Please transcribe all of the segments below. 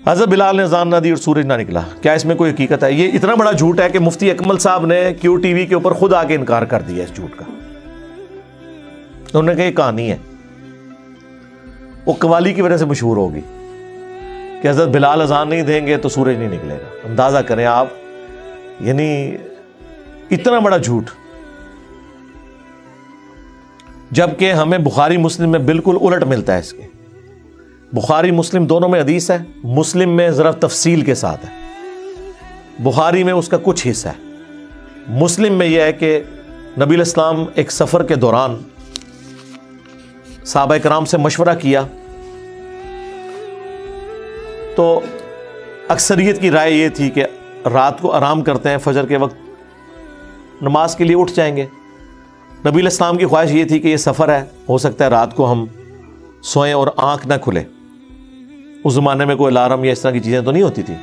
حضرت بلال نے اذان نہ دی اور سورج نہ نکلا، کیا اس میں کوئی حقیقت ہے؟ یہ اتنا بڑا جھوٹ ہے کہ مفتی اکمل صاحب نے کیو ٹی وی کے اوپر خود آ کے انکار کر دیا اس جھوٹ کا۔ انہوں نے کہا یہ کہانی ہے، وہ قوالی کی وجہ سے مشہور ہوگی کہ حضرت بلال اذان نہیں دیں گے تو سورج نہیں نکلے گا۔ اندازہ کریں آپ، یعنی اتنا بڑا جھوٹ، جبکہ ہمیں بخاری مسلم میں بالکل الٹ ملتا ہے اس کے۔ بخاری مسلم دونوں میں حدیث ہے، مسلم میں ذرا تفصیل کے ساتھ ہے، بخاری میں اس کا کچھ حصہ ہے۔ مسلم میں یہ ہے کہ نبی علیہ السلام ایک سفر کے دوران صحابہ کرام سے مشورہ کیا تو اکثریت کی رائے یہ تھی کہ رات کو آرام کرتے ہیں، فجر کے وقت نماز کے لیے اٹھ جائیں گے۔ نبی علیہ السلام کی خواہش یہ تھی کہ یہ سفر ہے، ہو سکتا ہے رات کو ہم سوئیں اور آنکھ نہ کھلے۔ اس زمانے میں کوئی الارم یا اس طرح کی چیزیں تو نہیں ہوتی تھی،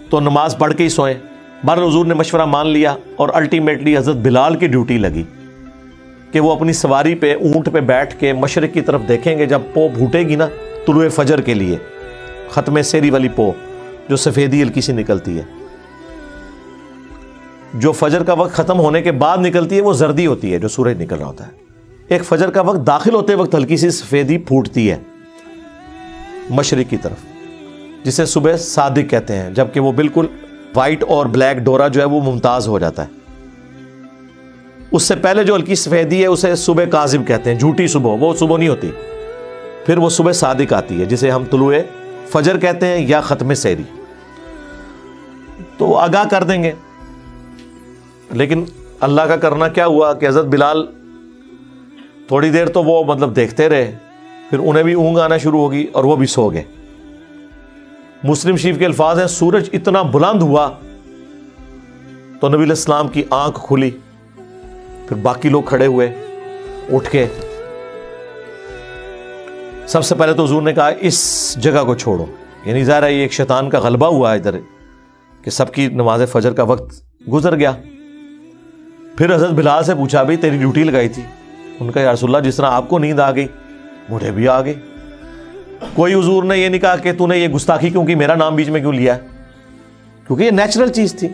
تو نماز پڑھ کے ہی سوئیں۔ بہرحال حضور نے مشورہ مان لیا اور الٹیمیٹلی حضرت بلال کی ڈیوٹی لگی کہ وہ اپنی سواری پہ، اونٹ پہ بیٹھ کے مشرق کی طرف دیکھیں گے۔ جب پو پھوٹے گی نا طلوع فجر کے لیے، ختم سیری والی پو جو سفیدی ہلکی سی نکلتی ہے، جو فجر کا وقت ختم ہونے کے بعد نکلتی ہے وہ زردی ہوتی ہے جو سورج نکل رہا ہوتا ہے۔ ایک فجر کا وقت داخل ہوتے وقت ہلکی سی سفیدی پھوٹتی ہے مشرق کی طرف، جسے صبح صادق کہتے ہیں، جبکہ وہ بالکل وائٹ اور بلیک ڈورا جو ہے وہ ممتاز ہو جاتا ہے۔ اس سے پہلے جو ہلکی سفیدی ہے اسے صبح کاذب کہتے ہیں، جھوٹی صبح، وہ صبح نہیں ہوتی۔ پھر وہ صبح صادق آتی ہے جسے ہم طلوع فجر کہتے ہیں یا ختم سیری، تو آگاہ کر دیں گے۔ لیکن اللہ کا کرنا کیا ہوا کہ حضرت بلال تھوڑی دیر تو وہ مطلب دیکھتے رہے، پھر انہیں بھی اونگ آنا شروع ہوگی اور وہ بھی سو گئے۔ مسلم شریف کے الفاظ ہیں، سورج اتنا بلند ہوا تو نبی علیہ السلام کی آنکھ کھلی، پھر باقی لوگ کھڑے ہوئے اٹھ کے۔ سب سے پہلے تو حضور نے کہا اس جگہ کو چھوڑو، یعنی ظاہر ہے یہ ایک شیطان کا غلبہ ہوا ادھر کہ سب کی نماز فجر کا وقت گزر گیا۔ پھر حضرت بلال سے پوچھا بھی تیری ڈیوٹی لگائی تھی؟ ان کا یا رسول اللہ جس طرح آپ کو نیند آ گئی مجھے بھی آ گئی۔ کوئی حضور نے یہ نہیں کہا کہ تو نے یہ گستاخی کیوں کی، میرا نام بیچ میں کیوں لیا ہے، کیونکہ یہ نیچرل چیز تھی۔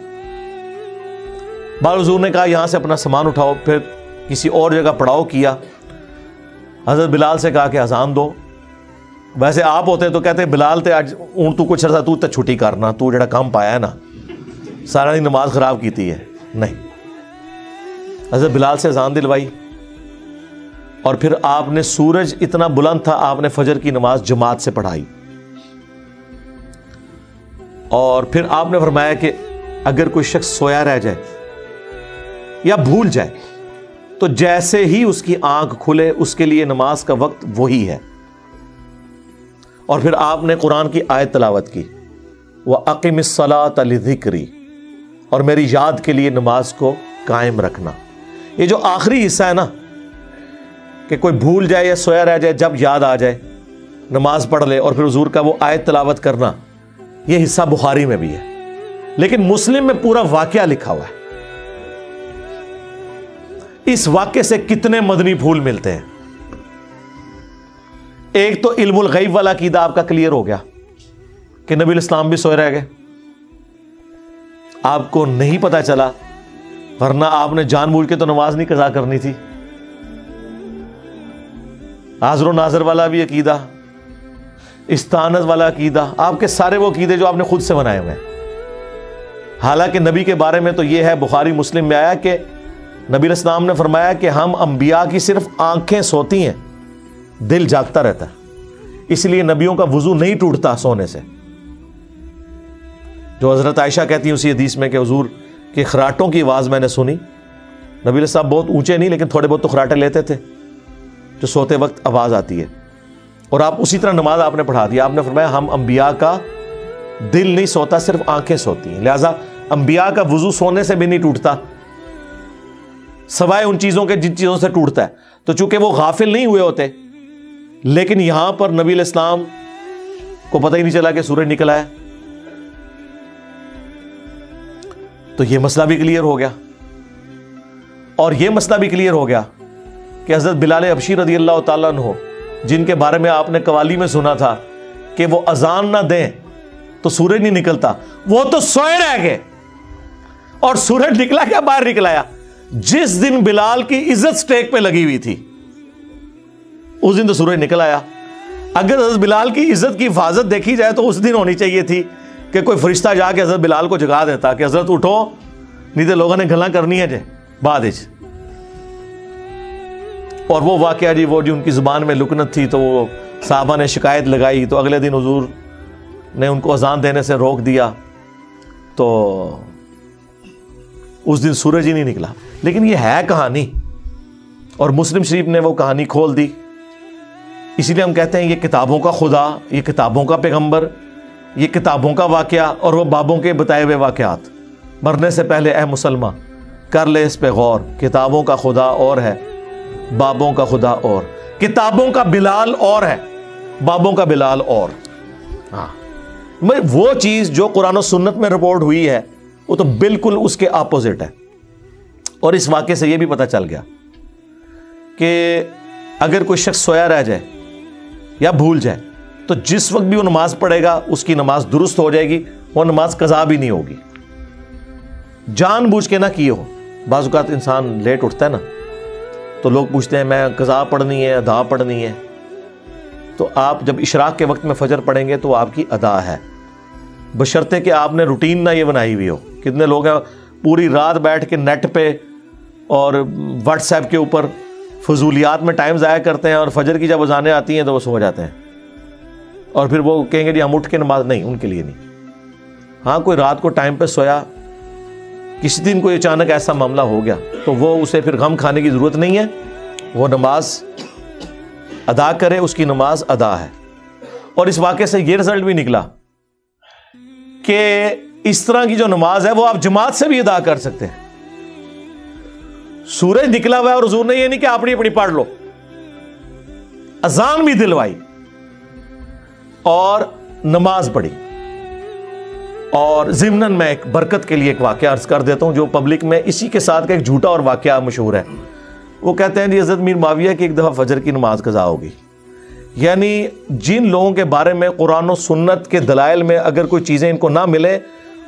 بعض حضور نے کہا یہاں سے اپنا سامان اٹھاؤ، پھر کسی اور جگہ پڑاؤ کیا۔ حضرت بلال سے کہا کہ اذان دو۔ ویسے آپ ہوتے تو کہتے بلال تے اج ہوں تو کچھ عرصہ تو تے چھٹی کرنا، تو جڑا کام پایا ہے نا سارا دن نماز خراب کیتی ہے۔ نہیں، حضرت بلال سے اذان دلوائی، اور پھر آپ نے، سورج اتنا بلند تھا، آپ نے فجر کی نماز جماعت سے پڑھائی۔ اور پھر آپ نے فرمایا کہ اگر کوئی شخص سویا رہ جائے یا بھول جائے تو جیسے ہی اس کی آنکھ کھلے اس کے لیے نماز کا وقت وہی ہے۔ اور پھر آپ نے قرآن کی آیت تلاوت کی، وَأَقِمِ الصَّلَاةَ لِذِكْرِي، اور میری یاد کے لیے نماز کو قائم رکھنا۔ یہ جو آخری حصہ ہے نا کہ کوئی بھول جائے یا سویا رہ جائے، جب یاد آ جائے نماز پڑھ لے، اور پھر حضور کا وہ آیت تلاوت کرنا، یہ حصہ بخاری میں بھی ہے، لیکن مسلم میں پورا واقعہ لکھا ہوا ہے۔ اس واقعے سے کتنے مدنی پھول ملتے ہیں۔ ایک تو علم الغیب والا عقیدہ آپ کا کلیئر ہو گیا کہ نبی علیہ السلام بھی سوئے رہ گئے، آپ کو نہیں پتا چلا، ورنہ آپ نے جان بوجھ کے تو نماز نہیں قضا کرنی تھی۔ حاضر و ناظر والا بھی عقیدہ، استانس والا عقیدہ، آپ کے سارے وہ عقیدے جو آپ نے خود سے بنائے ہوئے ہیں۔ حالانکہ نبی کے بارے میں تو یہ ہے، بخاری مسلم میں آیا کہ نبی علیہ السلام نے فرمایا کہ ہم انبیاء کی صرف آنکھیں سوتی ہیں، دل جاگتا رہتا ہے، اس لیے نبیوں کا وضو نہیں ٹوٹتا سونے سے۔ جو حضرت عائشہ کہتی ہیں اسی حدیث میں کہ حضور کے خراٹوں کی آواز میں نے سنی۔ نبی علیہ السلام بہت اونچے نہیں لیکن تھوڑے بہت تو خراٹے لیتے تھے جو سوتے وقت آواز آتی ہے، اور آپ اسی طرح نماز آپ نے پڑھا دیا۔ آپ نے فرمایا ہم انبیاء کا دل نہیں سوتا، صرف آنکھیں سوتی ہیں، لہٰذا انبیاء کا وضو سونے سے بھی نہیں ٹوٹتا، سوائے ان چیزوں کے جن چیزوں سے ٹوٹتا ہے۔ تو چونکہ وہ غافل نہیں ہوئے ہوتے، لیکن یہاں پر نبی علیہ السلام کو پتہ ہی نہیں چلا کہ سورج نکلا ہے، تو یہ مسئلہ بھی کلیئر ہو گیا۔ اور یہ مسئلہ بھی کلیئر ہو گیا کہ حضرت بلال حبشی رضی اللہ تعالیٰ عنہ، جن کے بارے میں آپ نے قوالی میں سنا تھا کہ وہ اذان نہ دیں تو سورج نہیں نکلتا، وہ تو سوئے رہ گئے، اور سورج نکلا کیا؟ باہر نکلایا۔ جس دن بلال کی عزت سٹیک پہ لگی ہوئی تھی اس دن تو سورج نکل آیا۔ اگر حضرت بلال کی عزت کی حفاظت دیکھی جائے تو اس دن ہونی چاہیے تھی کہ کوئی فرشتہ جا کے حضرت بلال کو جگا دیتا کہ حضرت اٹھو، نہیں تو لوگوں نے گلاں کرنی ہے جے بعد وچ۔ اور وہ واقعہ جی وہ ان کی زبان میں لکنت تھی تو وہ صحابہ نے شکایت لگائی، تو اگلے دن حضور نے ان کو اذان دینے سے روک دیا، تو اس دن سورج ہی نہیں نکلا۔ لیکن یہ ہے کہانی، اور مسلم شریف نے وہ کہانی کھول دی۔ اسی لیے ہم کہتے ہیں یہ کتابوں کا خدا، یہ کتابوں کا پیغمبر، یہ کتابوں کا واقعہ، اور وہ بابوں کے بتائے ہوئے واقعات۔ مرنے سے پہلے اے مسلمان کر لے اس پہ غور، کتابوں کا خدا اور ہے، بابوں کا خدا اور، کتابوں کا بلال اور ہے، بابوں کا بلال اور۔ ہاں، وہ چیز جو قرآن و سنت میں رپورٹ ہوئی ہے وہ تو بالکل اس کے اپوزٹ ہے۔ اور اس واقعے سے یہ بھی پتہ چل گیا کہ اگر کوئی شخص سویا رہ جائے یا بھول جائے تو جس وقت بھی وہ نماز پڑھے گا اس کی نماز درست ہو جائے گی، وہ نماز قضا بھی نہیں ہوگی، جان بوجھ کے نہ کیے ہو۔ بعض اوقات انسان لیٹ اٹھتا ہے نا تو لوگ پوچھتے ہیں میں قضا پڑھنی ہے ادا پڑھنی ہے، تو آپ جب اشراق کے وقت میں فجر پڑھیں گے تو آپ کی ادا ہے، بشرطے کہ آپ نے روٹین نہ یہ بنائی ہوئی ہو۔ کتنے لوگ ہیں پوری رات بیٹھ کے نیٹ پہ اور واٹس ایپ کے اوپر فضولیات میں ٹائم ضائع کرتے ہیں، اور فجر کی جب اذانیں آتی ہیں تو وہ سو جاتے ہیں، اور پھر وہ کہیں گے جی ہم اٹھ کے نماز نہیں، ان کے لیے نہیں۔ ہاں، کوئی رات کو ٹائم پہ سویا، کسی دن کوئی اچانک ایسا معاملہ ہو گیا تو وہ اسے پھر غم کھانے کی ضرورت نہیں ہے، وہ نماز ادا کرے، اس کی نماز ادا ہے۔ اور اس واقعے سے یہ رزلٹ بھی نکلا کہ اس طرح کی جو نماز ہے وہ آپ جماعت سے بھی ادا کر سکتے ہیں۔ سورج نکلا ہوا ہے اور حضور نے یہ نہیں کہ اپنی اپنی پڑھ لو، اذان بھی دلوائی اور نماز پڑھی۔ اور ضمناً میں ایک برکت کے لیے ایک واقعہ عرض کر دیتا ہوں جو پبلک میں اسی کے ساتھ کا ایک جھوٹا اور واقعہ مشہور ہے۔ وہ کہتے ہیں جی حضرت میر معاویہ کی ایک دفعہ فجر کی نماز قضا ہوگی، یعنی جن لوگوں کے بارے میں قرآن و سنت کے دلائل میں اگر کوئی چیزیں ان کو نہ ملے،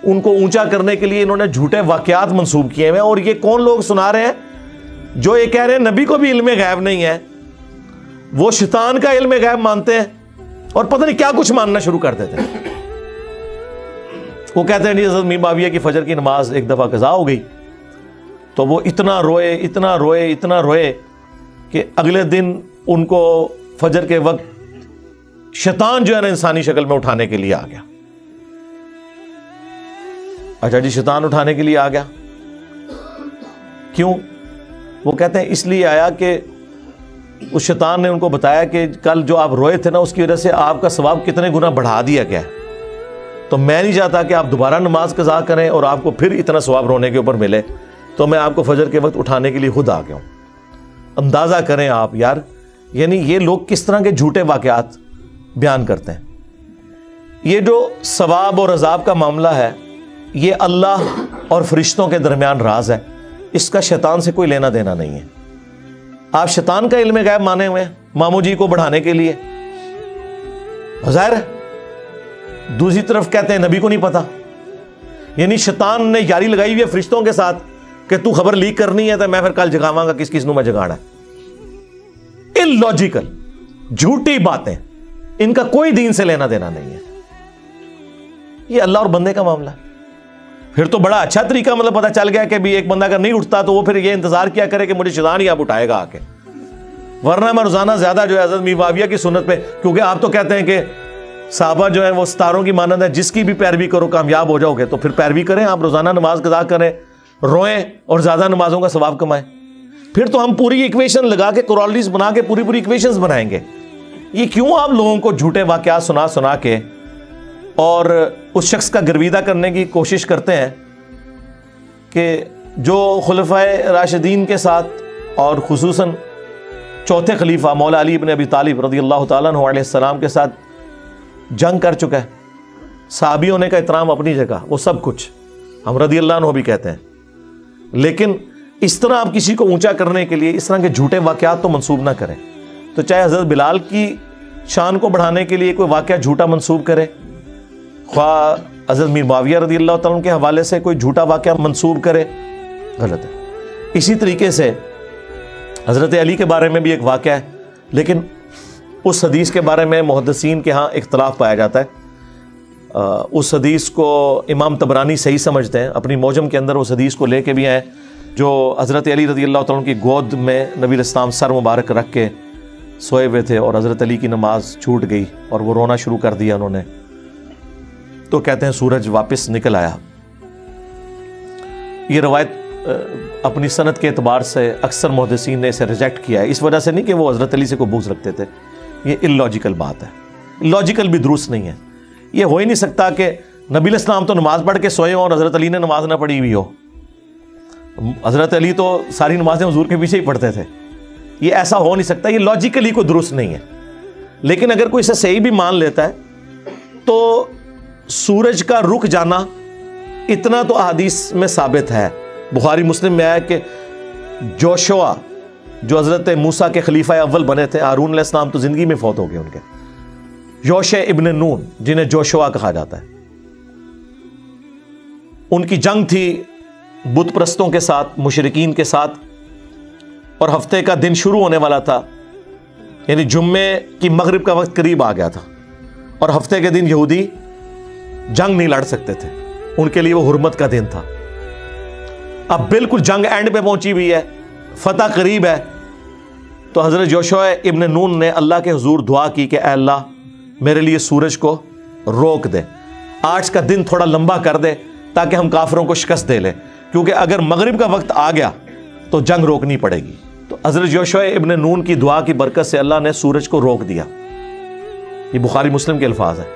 ان کو اونچا کرنے کے لیے انہوں نے جھوٹے واقعات منسوب کیے ہوئے ہیں۔ اور یہ کون لوگ سنا رہے ہیں؟ جو یہ کہہ رہے ہیں نبی کو بھی علم غیب نہیں ہے، وہ شیطان کا علم غیب مانتے ہیں اور پتہ نہیں کیا کچھ ماننا شروع کر دیتے ہیں۔ وہ کہتے ہیں حضرت میر معاویہ کی فجر کی نماز ایک دفعہ قضا ہو گئی تو وہ اتنا روئے اتنا روئے اتنا روئے کہ اگلے دن ان کو فجر کے وقت شیطان جو ہے نا انسانی شکل میں اٹھانے کے لیے آ گیا۔ اچھا جی، شیطان اٹھانے کے لیے آ گیا، کیوں؟ وہ کہتے ہیں اس لیے آیا کہ اس شیطان نے ان کو بتایا کہ کل جو آپ روئے تھے نا اس کی وجہ سے آپ کا ثواب کتنے گنا بڑھا دیا گیا ہے، تو میں نہیں چاہتا کہ آپ دوبارہ نماز قضا کریں اور آپ کو پھر اتنا ثواب رونے کے اوپر ملے، تو میں آپ کو فجر کے وقت اٹھانے کے لیے خود آ گیا ہوں۔ اندازہ کریں آپ یار، یعنی یہ لوگ کس طرح کے جھوٹے واقعات بیان کرتے ہیں۔ یہ جو ثواب اور عذاب کا معاملہ ہے یہ اللہ اور فرشتوں کے درمیان راز ہے، اس کا شیطان سے کوئی لینا دینا نہیں ہے۔ آپ شیطان کا علم غیب مانے ہوئے ہیں ماموں جی کو بڑھانے کے لیے، ظاہر ہے۔ دوسری طرف کہتے ہیں نبی کو نہیں پتا، یعنی شیطان نے یاری لگائی ہوئی ہے فرشتوں کے ساتھ کہ تو خبر لیک کرنی ہے تو میں پھر کل جگاواں گا کس کس نو میں جگانا ہے۔ اللاجیکل جھوٹی باتیں، ان کا کوئی دین سے لینا دینا نہیں ہے، یہ اللہ اور بندے کا معاملہ ہے۔ پھر تو بڑا اچھا طریقہ مطلب پتہ چل گیا کہ بھی ایک بندہ اگر نہیں اٹھتا تو وہ پھر یہ انتظار کیا کرے کہ مجھے شیطان ہی آپ اٹھائے گا آ کے، ورنہ میں روزانہ زیادہ جو ہے حضرت میر معاویہ کی سنت پہ، کیونکہ آپ تو کہتے ہیں کہ صحابہ جو ہے وہ ستاروں کی مانند ہے، جس کی بھی پیروی کرو کامیاب ہو جاؤ گے، تو پھر پیروی کریں، آپ روزانہ نماز قضا کریں، روئیں اور زیادہ نمازوں کا ثواب کمائیں۔ پھر تو ہم پوری ایکویشن لگا کے کورالٹیز بنا کے پوری ایکویشنز بنائیں گے۔ یہ کیوں آپ لوگوں کو جھوٹے واقعات سنا کے اور اس شخص کا گرویدہ کرنے کی کوشش کرتے ہیں کہ جو خلفائے راشدین کے ساتھ اور خصوصاً چوتھے خلیفہ مولا علی بن ابی طالب رضی اللہ تعالیٰ عنہ علیہ السلام کے ساتھ جنگ کر چکا ہے۔ صحابی ہونے کا احترام اپنی جگہ، وہ سب کچھ ہم رضی اللہ عنہ بھی کہتے ہیں، لیکن اس طرح آپ کسی کو اونچا کرنے کے لیے اس طرح کے جھوٹے واقعات تو منسوب نہ کریں۔ تو چاہے حضرت بلال کی شان کو بڑھانے کے لیے کوئی واقعہ جھوٹا منسوب کرے، خواہ حضرت میر معاویہ رضی اللہ تعالیٰ عنہ کے حوالے سے کوئی جھوٹا واقعہ منسوب کرے، غلط ہے۔ اسی طریقے سے حضرت علی کے بارے میں بھی ایک واقعہ ہے، لیکن اس حدیث کے بارے میں محدثین کے ہاں اختلاف پایا جاتا ہے۔ اس حدیث کو امام طبرانی صحیح سمجھتے ہیں، اپنی موجم کے اندر اس حدیث کو لے کے بھی آئے جو حضرت علی رضی اللہ تعالیٰ عنہ کی گود میں نبی علیہ السلام سر مبارک رکھ کے سوئے ہوئے تھے اور حضرت علی کی نماز چھوٹ گئی اور وہ رونا شروع کر دیا انہوں نے، تو کہتے ہیں سورج واپس نکل آیا۔ یہ روایت اپنی سند کے اعتبار سے اکثر محدثین نے اسے ریجیکٹ کیا ہے، اس وجہ سے نہیں کہ وہ حضرت علی سے کوئی بغض رکھتے تھے، یہ اللاجیکل بات ہے، لاجیکل بھی درست نہیں ہے۔ یہ ہو ہی نہیں سکتا کہ نبی علیہ السلام تو نماز پڑھ کے سوئے ہوں اور حضرت علی نے نماز نہ پڑھی ہوئی ہو۔ حضرت علی تو ساری نمازیں حضور کے پیچھے ہی پڑھتے تھے، یہ ایسا ہو نہیں سکتا، یہ لاجیکلی کوئی درست نہیں ہے۔ لیکن اگر کوئی اسے صحیح بھی مان لیتا ہے تو سورج کا رک جانا اتنا تو احادیث میں ثابت ہے۔ بخاری مسلم میں آیا کہ جوشوا جو حضرت موسیٰ کے خلیفہ اول بنے تھے، ہارون علیہ السلام تو زندگی میں فوت ہو گئے ان کے، یوشع ابن نون جنہیں جوشوا کہا جاتا ہے، ان کی جنگ تھی بت پرستوں کے ساتھ، مشرکین کے ساتھ، اور ہفتے کا دن شروع ہونے والا تھا، یعنی جمعے کی مغرب کا وقت قریب آ گیا تھا، اور ہفتے کے دن یہودی جنگ نہیں لڑ سکتے تھے، ان کے لیے وہ حرمت کا دن تھا۔ اب بالکل جنگ اینڈ پہ پہنچی ہوئی ہے، فتح قریب ہے، تو حضرت یوشع ابن نون نے اللہ کے حضور دعا کی کہ اے اللہ میرے لیے سورج کو روک دے، آج کا دن تھوڑا لمبا کر دے تاکہ ہم کافروں کو شکست دے لیں، کیونکہ اگر مغرب کا وقت آ گیا تو جنگ روکنی پڑے گی۔ تو حضرت یوشع ابن نون کی دعا کی برکت سے اللہ نے سورج کو روک دیا، یہ بخاری مسلم کے الفاظ ہیں،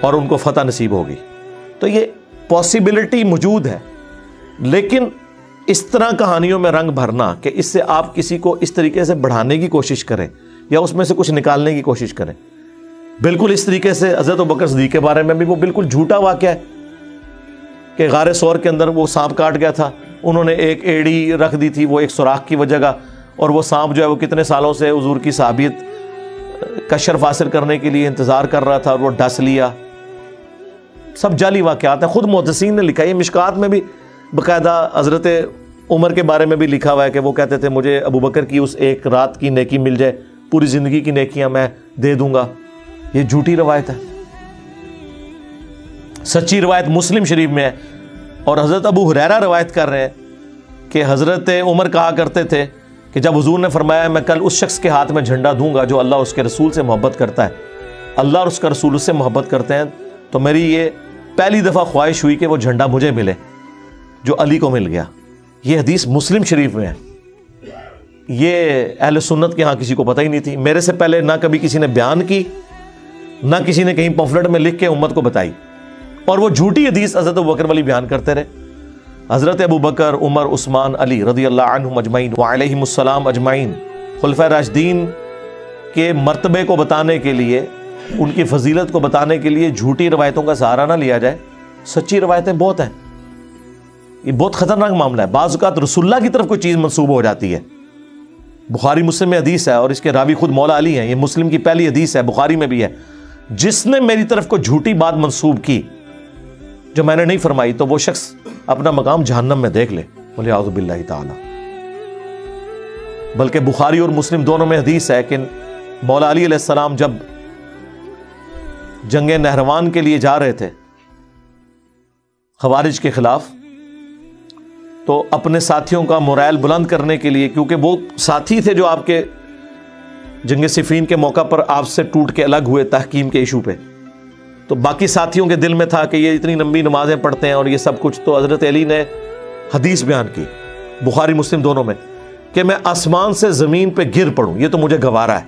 اور ان کو فتح نصیب ہوگی۔ تو یہ پاسبلٹی موجود ہے، لیکن اس طرح کہانیوں میں رنگ بھرنا کہ اس سے آپ کسی کو اس طریقے سے بڑھانے کی کوشش کریں یا اس میں سے کچھ نکالنے کی کوشش کریں، بالکل اس طریقے سے حضرت ابوبکر صدیق کے بارے میں بھی وہ بالکل جھوٹا واقعہ ہے کہ غار ثور کے اندر وہ سانپ کاٹ گیا تھا، انہوں نے ایک ایڑی رکھ دی تھی وہ ایک سوراخ کی وجہ کا، اور وہ سانپ جو ہے وہ کتنے سالوں سے حضور کی صحابیت کا شرف حاصل کرنے کے لیے انتظار کر رہا تھا اور وہ ڈس لیا۔ سب جعلی واقعات ہیں، خود محدثین نے لکھا ہے، مشکات میں بھی باقاعدہ حضرت عمر کے بارے میں بھی لکھا ہوا ہے کہ وہ کہتے تھے مجھے ابوبکر کی اس ایک رات کی نیکی مل جائے، پوری زندگی کی نیکیاں میں دے دوں گا۔ یہ جھوٹی روایت ہے، سچی روایت مسلم شریف میں ہے، اور حضرت ابو ہریرہ روایت کر رہے ہیں کہ حضرت عمر کہا کرتے تھے کہ جب حضور نے فرمایا میں کل اس شخص کے ہاتھ میں جھنڈا دوں گا جو اللہ اور اس کے رسول سے محبت کرتا ہے، اللہ اور اس کا رسول اس سے محبت کرتے ہیں، تو میری یہ پہلی دفعہ خواہش ہوئی کہ وہ جھنڈا مجھے ملے جو علی کو مل گیا۔ یہ حدیث مسلم شریف میں ہے، یہ اہل سنت کے ہاں کسی کو پتہ ہی نہیں تھی، میرے سے پہلے نہ کبھی کسی نے بیان کی، نہ کسی نے کہیں پمفلٹ میں لکھ کے امت کو بتائی، اور وہ جھوٹی حدیث حضرت ابوبکر والی بیان کرتے رہے۔ حضرت ابوبکر، عمر، عثمان، علی رضی اللہ عنہم اجمعین وعلیہم السلام اجمعین، خلفائے راشدین کے مرتبے کو بتانے کے لیے، ان کی فضیلت کو بتانے کے لیے جھوٹی روایتوں کا سہارا نہ لیا جائے، سچی روایتیں بہت ہیں۔ یہ بہت خطرناک معاملہ ہے، بعض اوقات رسول اللہ کی طرف کوئی چیز منسوب ہو جاتی ہے۔ بخاری مسلم میں حدیث ہے اور اس کے راوی خود مولا علی ہیں، یہ مسلم کی پہلی حدیث ہے، بخاری میں بھی ہے، جس نے میری طرف کو جھوٹی بات منسوب کی جو میں نے نہیں فرمائی تو وہ شخص اپنا مقام جہنم میں دیکھ لے، وَلِعَوْذُ بِاللَّهِ تعالی۔ بلکہ بخاری اور مسلم دونوں میں حدیث ہے کہ مولا علی علیہ السلام جب جنگ نہروان کے لیے جا رہے تھے خوارج کے خلاف، تو اپنے ساتھیوں کا مورائل بلند کرنے کے لیے، کیونکہ وہ ساتھی تھے جو آپ کے جنگ صفین کے موقع پر آپ سے ٹوٹ کے الگ ہوئے تحکیم کے ایشو پہ، تو باقی ساتھیوں کے دل میں تھا کہ یہ اتنی لمبی نمازیں پڑھتے ہیں اور یہ سب کچھ، تو حضرت علی نے حدیث بیان کی بخاری مسلم دونوں میں کہ میں آسمان سے زمین پہ گر پڑوں یہ تو مجھے گوارا ہے،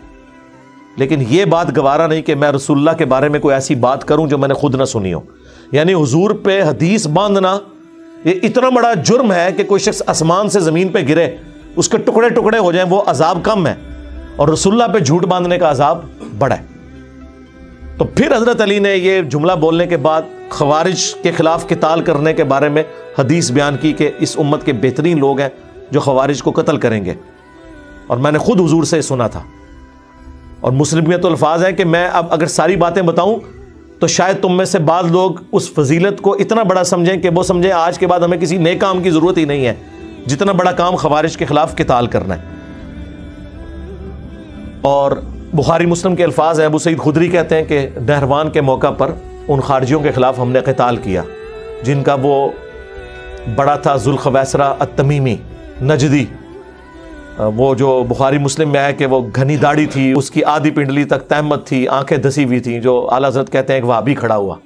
لیکن یہ بات گوارا نہیں کہ میں رسول اللہ کے بارے میں کوئی ایسی بات کروں جو میں نے خود نہ سنی ہو۔ یعنی حضور پہ حدیث باندھنا یہ اتنا بڑا جرم ہے کہ کوئی شخص آسمان سے زمین پہ گرے، اس کے ٹکڑے ٹکڑے ہو جائیں، وہ عذاب کم ہے، اور رسول اللہ پہ جھوٹ باندھنے کا عذاب بڑا ہے۔ تو پھر حضرت علی نے یہ جملہ بولنے کے بعد خوارج کے خلاف قتال کرنے کے بارے میں حدیث بیان کی کہ اس امت کے بہترین لوگ ہیں جو خوارج کو قتل کریں گے، اور میں نے خود حضور سے سنا تھا، اور مسلم میں تو الفاظ ہیں کہ میں اب اگر ساری باتیں بتاؤں تو شاید تم میں سے بعض لوگ اس فضیلت کو اتنا بڑا سمجھیں کہ وہ سمجھیں آج کے بعد ہمیں کسی نئے کام کی ضرورت ہی نہیں ہے، جتنا بڑا کام خوارج کے خلاف قتال کرنا ہے۔ اور بخاری مسلم کے الفاظ ہیں، ابو سعید خدری کہتے ہیں کہ نہروان کے موقع پر ان خارجیوں کے خلاف ہم نے قتال کیا جن کا وہ بڑا تھا ذوالخویسرہ التمیمی نجدی، وہ جو بخاری مسلم میں ہے کہ وہ گھنی داڑھی تھی، اس کی آدھی پنڈلی تک تہمت تھی، آنکھیں دسی ہوئی تھیں، جو اعلیٰ حضرت کہتے ہیں ایک وہابی کھڑا ہوا،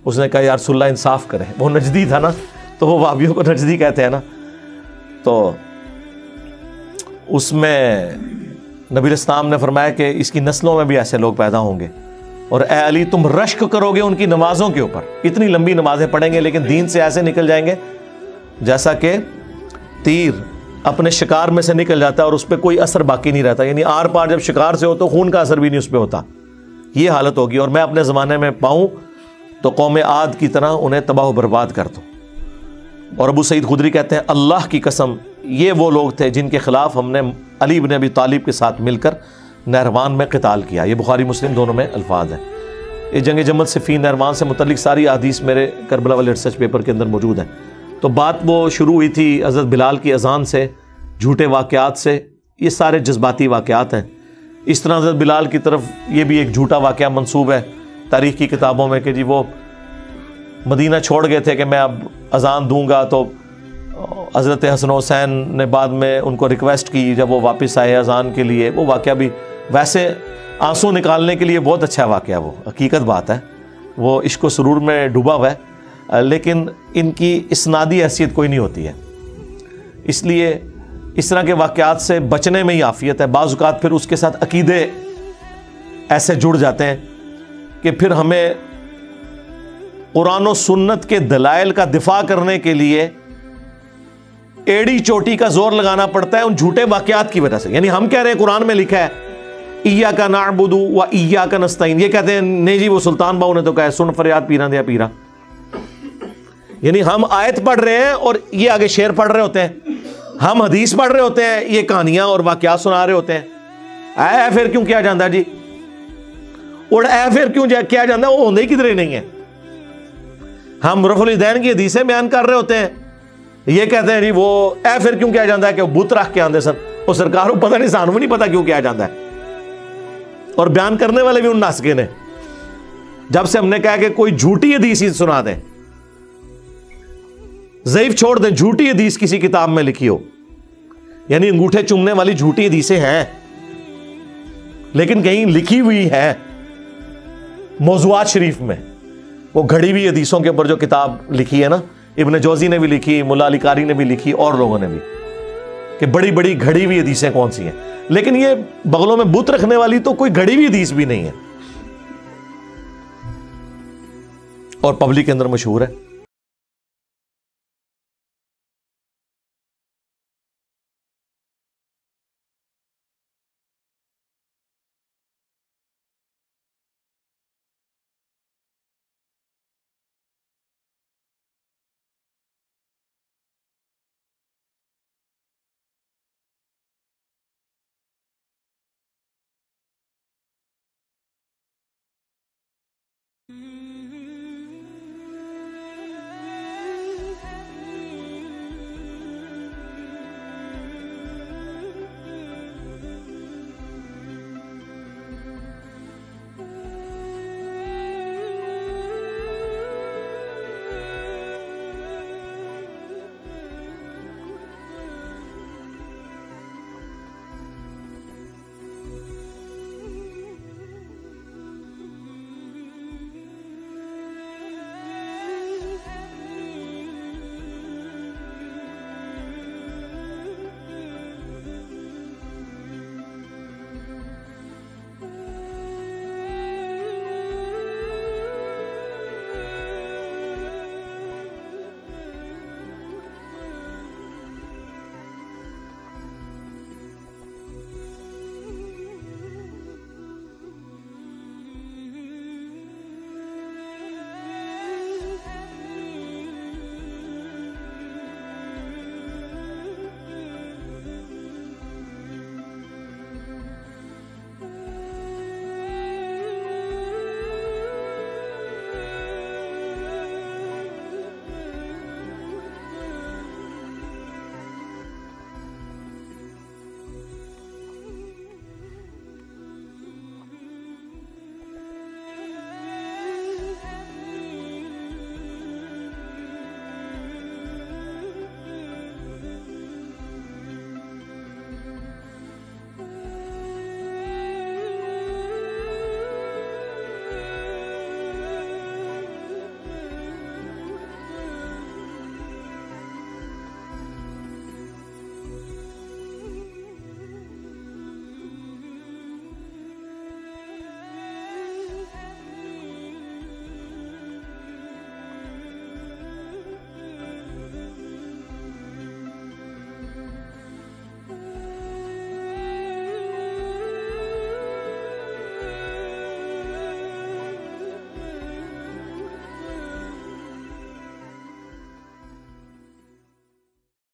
اس نے کہا یا رسول اللہ انصاف کریں، وہ نجدی تھا نا، تو وہ وہابیوں کو نجدی کہتے ہیں نا، تو اس میں نبی الاسلام نے فرمایا کہ اس کی نسلوں میں بھی ایسے لوگ پیدا ہوں گے، اور اے علی تم رشک کرو گے ان کی نمازوں کے اوپر، اتنی لمبی نمازیں پڑھیں گے لیکن دین سے ایسے نکل جائیں گے جیسا کہ تیر اپنے شکار میں سے نکل جاتا ہے اور اس پہ کوئی اثر باقی نہیں رہتا، یعنی آر پار جب شکار سے ہو تو خون کا اثر بھی نہیں اس پہ ہوتا، یہ حالت ہوگی، اور میں اپنے زمانے میں پاؤں تو قوم عاد کی طرح انہیں تباہ و برباد کر دوں۔ اور ابو سعید خدری کہتے ہیں اللہ کی قسم یہ وہ لوگ تھے جن کے خلاف ہم نے علی بن ابی طالب کے ساتھ مل کر نہروان میں قتال کیا، یہ بخاری مسلم دونوں میں الفاظ ہیں۔ یہ جنگ جمل صفین نہروان سے متعلق ساری احادیث میرے کربلا والے ریسرچ پیپر کے اندر موجود ہیں۔ تو بات وہ شروع ہوئی تھی حضرت بلال کی اذان سے، جھوٹے واقعات سے، یہ سارے جذباتی واقعات ہیں۔ اس طرح حضرت بلال کی طرف یہ بھی ایک جھوٹا واقعہ منسوب ہے تاریخ کی کتابوں میں کہ جی وہ مدینہ چھوڑ گئے تھے کہ میں اب اذان دوں گا، تو حضرت حسن و حسین نے بعد میں ان کو ریکویسٹ کی جب وہ واپس آئے اذان کے لیے، وہ واقعہ بھی ویسے آنسو نکالنے کے لیے بہت اچھا واقعہ، وہ حقیقت بات ہے، وہ عشق و سرور میں ڈوبا ہوا ہے، لیکن ان کی اسنادی حیثیت کوئی نہیں ہوتی ہے، اس لیے اس طرح کے واقعات سے بچنے میں ہی عافیت ہے۔ بعض اوقات پھر اس کے ساتھ عقیدے ایسے جڑ جاتے ہیں کہ پھر ہمیں قرآن و سنت کے دلائل کا دفاع کرنے کے لیے ایڑی چوٹی کا زور لگانا پڑتا ہے ان جھوٹے واقعات کی وجہ سے۔ یعنی ہم کہہ رہے ہیں قرآن میں لکھا ہے ایاک نعبد و ایاک نستعین، یہ کہتے ہیں نہیں جی وہ سلطان باؤ نے تو کہا ہے سن فریاد پیرا دیا پیرا، یعنی ہم آیت پڑھ رہے ہیں اور یہ آگے شعر پڑھ رہے ہوتے ہیں، ہم حدیث پڑھ رہے ہوتے ہیں، یہ کہانیاں اور واقعات سنا رہے ہوتے ہیں۔ اے پھر کیوں کیا جاندہ جی، اور اے پھر کیوں کیا جاندہ، وہ ہوندے ہی کدھر ہی نہیں ہے۔ ہم رفع الیدین کی حدیثیں بیان کر رہے ہوتے ہیں، یہ کہتے ہیں جی وہ اے پھر کیوں کیا جاندہ ہے کہ وہ بت رکھ کے آندے سن، وہ سرکار کو پتہ نہیں، سانوں نہیں پتہ کیوں کیا جاندہ ہے، اور بیان کرنے والے بھی ان ناسکے نے۔ جب سے ہم نے کہا کہ کوئی جھوٹی حدیث ہی سنا دیں، ضعیف چھوڑ دیں، جھوٹی حدیث کسی کتاب میں لکھی ہو، یعنی انگوٹھے چومنے والی جھوٹی حدیثیں ہیں لیکن کہیں لکھی ہوئی ہے موضوعات شریف میں، وہ گھڑی ہوئی حدیثوں کے اوپر جو کتاب لکھی ہے نا، ابن جوزی نے بھی لکھی، ملا علی قاری نے بھی لکھی، اور لوگوں نے بھی، کہ بڑی بڑی گھڑی ہوئی حدیثیں کون سی ہیں، لیکن یہ بغلوں میں بت رکھنے والی تو کوئی گھڑی ہوئی حدیث بھی نہیں ہے، اور پبلک کے اندر مشہور ہے۔